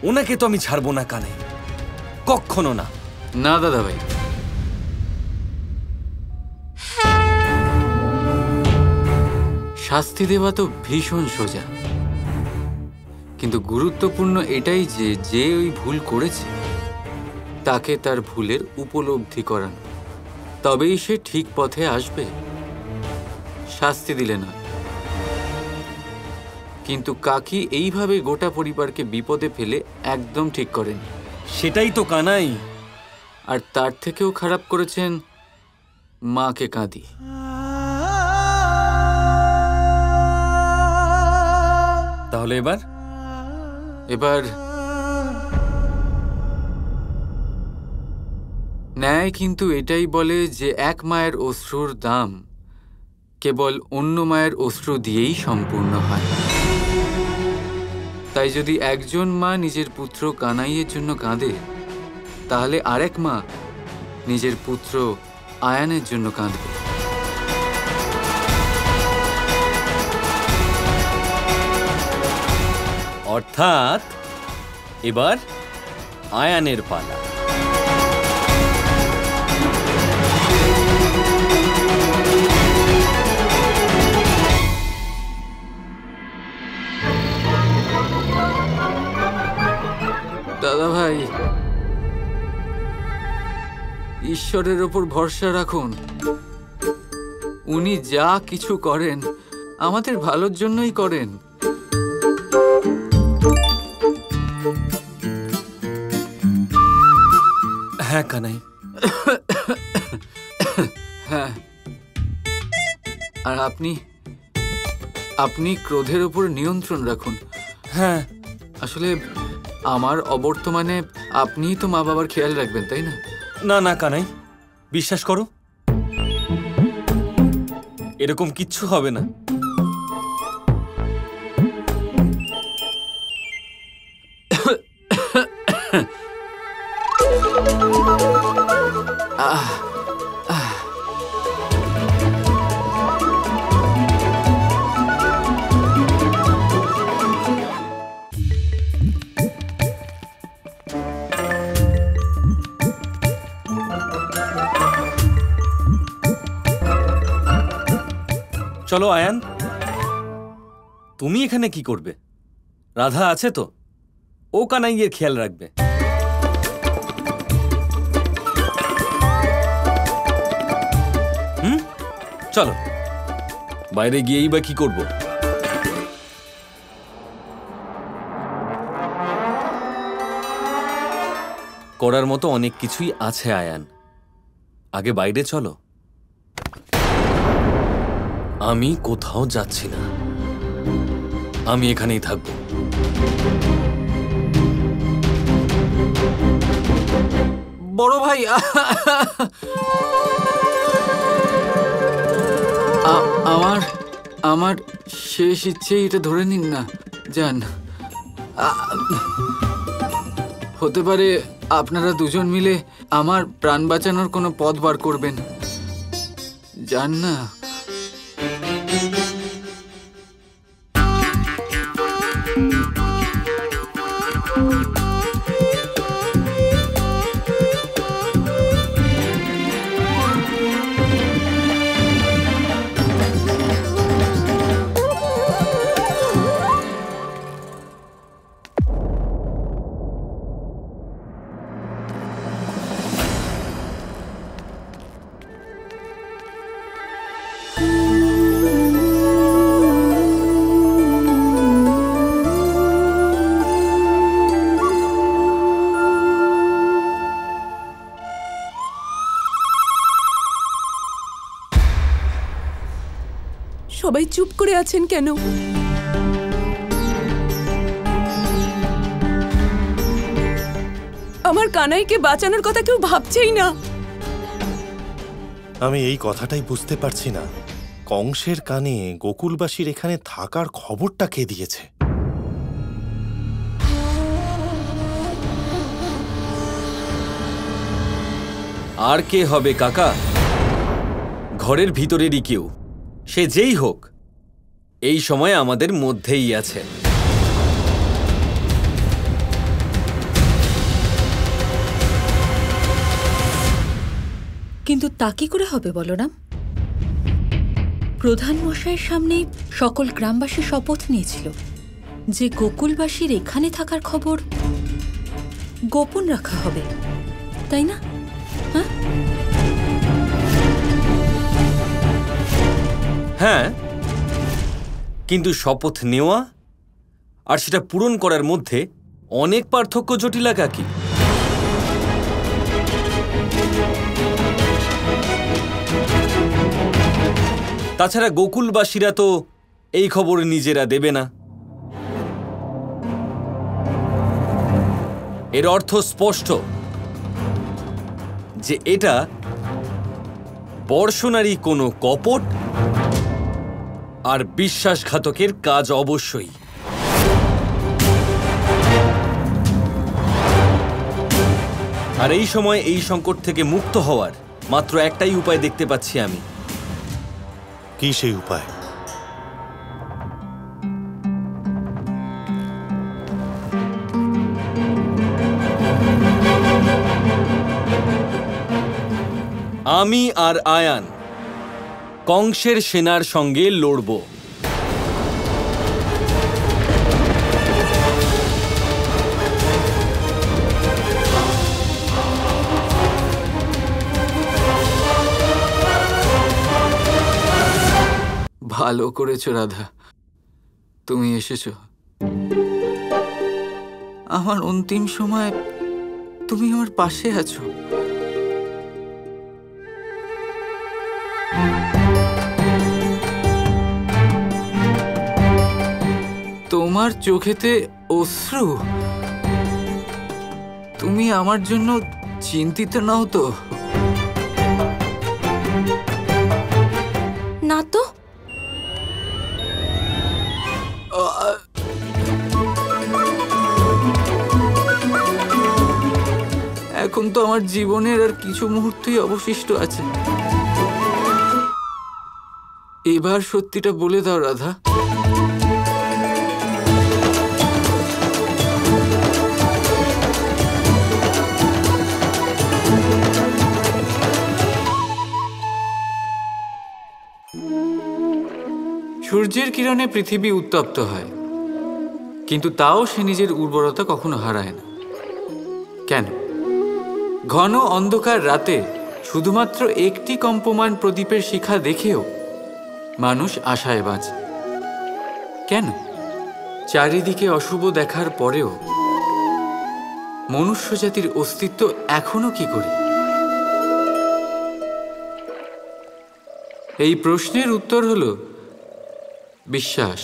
ওনাকে তো আমি ছাড়বো না কানাই, কখনো না। না দাদা ভাই, শাস্তি দেওয়া তো ভীষণ সোজা, কিন্তু গুরুত্বপূর্ণ এটাই যে যে ওই ভুল করেছে তাকে তার ভুলের উপলব্ধি করানো, তবেই সে ঠিক পথে আসবে। শাস্তি দিলে না। কিন্তু কাকি এইভাবে গোটা পরিবারকে বিপদে ফেলে একদম ঠিক করেনি। সেটাই তো কানাই। আর তার থেকেও খারাপ করেছেন মাকে কাঁদিয়ে। তাহলে এবার ন্যায় কিন্তু এটাই বলে যে এক মায়ের অশ্রুর দাম কেবল অন্য মায়ের অশ্রু দিয়েই সম্পূর্ণ হয়। তাই যদি একজন মা নিজের পুত্র কানাইয়ের জন্য কাঁদে, তাহলে আরেক মা নিজের পুত্র আয়ানের জন্য কাঁদবে। অর্থাৎ এবার আয়ানের পালা। দাদা ভাই, ঈশ্বরের ওপর ভরসা রাখুন। উনি যা কিছু করেন আমাদের ভালোর জন্যই করেন। হ্যাঁ কানাই। হ্যাঁ, আর আপনি ক্রোধের উপর নিয়ন্ত্রণ রাখুন। হ্যাঁ, আসলে আমার অবর্তমানে আপনিই তো মা বাবার খেয়াল রাখবেন, তাই না? না না কানাই, বিশ্বাস করো, এরকম কিচ্ছু হবে না। চলো আয়ান, তুমি এখানে কি করবে? রাধা আছে তো, ও কানাইয়ের খেয়াল রাখবে। চলো, বাইরে গিয়েই বা কি করব? করার মতো অনেক কিছুই আছে আয়ান, আগে বাইরে চলো। আমি কোথাও যাচ্ছি না, আমি এখানেই থাকবো। বড় ভাই, আমার শেষ ইচ্ছে এটা ধরে নিন না, যান। হতে পারে আপনারা দুজন মিলে আমার প্রাণ বাঁচানোর কোনো পথ বার করবেন, যান না। সবাই চুপ করে আছেন কেন? আমার কানাইকে বাঁচানোর কথা কেউ ভাবছেই না। আমি এই কথাটাই বুঝতে পারছি না, কংসের কানে গোকুলবাসীর এখানে থাকার খবরটা কে দিয়েছে? আর কে হবে কাকা? ঘরের ভিতরেরই কেউ, সে যেই হোক, এই সময় আমাদের মধ্যেই আছে। কিন্তু তা কি করে হবে বলরাম? প্রধান মশাইয়ের সামনে সকল গ্রামবাসী শপথ নিয়েছিল যে গোকুলবাসীর এখানে থাকার খবর গোপন রাখা হবে, তাই না? হ্যাঁ, কিন্তু শপথ নেওয়া আর সেটা পূরণ করার মধ্যে অনেক পার্থক্য। জটিলা কাকি, তাছাড়া গোকুলবাসীরা তো এই খবর নিজেরা দেবে না। এর অর্থ স্পষ্ট যে এটা বর্ষণারই কোনো কপট আর বিশ্বাসঘাতকের কাজ অবশ্যই। আর এই সময় এই সংকট থেকে মুক্ত হওয়ার মাত্র একটাই উপায় দেখতে পাচ্ছি আমি। কি সেই উপায়? আমি আর আয়ান কংসের সেনার সঙ্গে লড়ব। ভালো করেছো রাধা, তুমি এসেছো। আমার অন্তিম সময় তুমি আমার পাশে আছো। তোমার চোখেতে অশ্রু, তুমি আমার জন্য চিন্তিত নও তো? না তো। এখন তো আমার জীবনের আর কিছু মুহূর্তই অবশিষ্ট আছে। এবার সত্যিটা বলে দাও রাধা। সূর্যের কিরণে পৃথিবী উত্তপ্ত হয়, কিন্তু তাও সে নিজের উর্বরতা কখনো হারায় না। কেন? ঘন অন্ধকার রাতে শুধুমাত্র একটি কম্পমান প্রদীপের শিখা দেখেও মানুষ আশায় বাঁচে। কেন? চারিদিকে অশুভ দেখার পরেও মনুষ্য জাতির অস্তিত্ব এখনো কি করে? এই প্রশ্নের উত্তর হলো বিশ্বাস।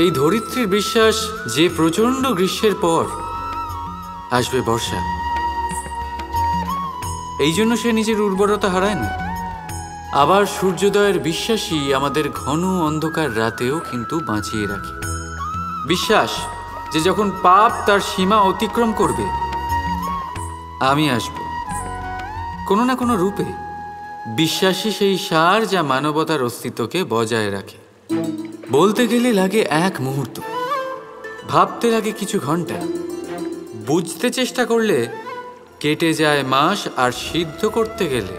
এই ধরিত্রীর বিশ্বাস যে প্রচণ্ড গ্রীষ্মের পর আসবে বর্ষা, এই জন্য সে নিজের উর্বরতা হারায় না। আবার সূর্যোদয়ের বিশ্বাসই আমাদের ঘন অন্ধকার রাতেও কিন্তু বাঁচিয়ে রাখে। বিশ্বাস যে যখন পাপ তার সীমা অতিক্রম করবে, আমি আসব কোনো না কোনো রূপে। বিশ্বাসী সেই সার যা মানবতার অস্তিত্বকে বজায় রাখে। বলতে গেলে লাগে এক মুহূর্ত, ভাবতে লাগে কিছু ঘন্টা, বুঝতে চেষ্টা করলে কেটে যায় মাস, আর সিদ্ধ করতে গেলে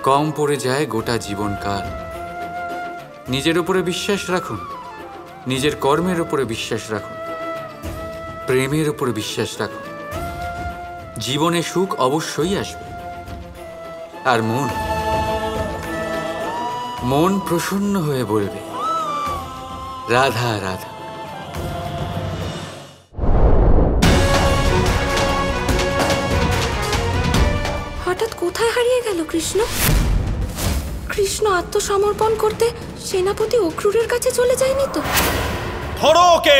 কম পড়ে যায় গোটা জীবনকাল। নিজের উপরে বিশ্বাস রাখুন, নিজের কর্মের উপরে বিশ্বাস রাখুন, প্রেমের উপরে বিশ্বাস রাখুন। জীবনে সুখ অবশ্যই আসবে। আর মন প্রসন্ন হয়ে বলবে রাধা রাধা। হঠাৎ কোথায় হারিয়ে গেল কৃষ্ণ? কৃষ্ণ আত্মসমর্পণ করতে সেনাপতি অক্রূরের কাছে চলে যায়নি তো? ধরো ওকে!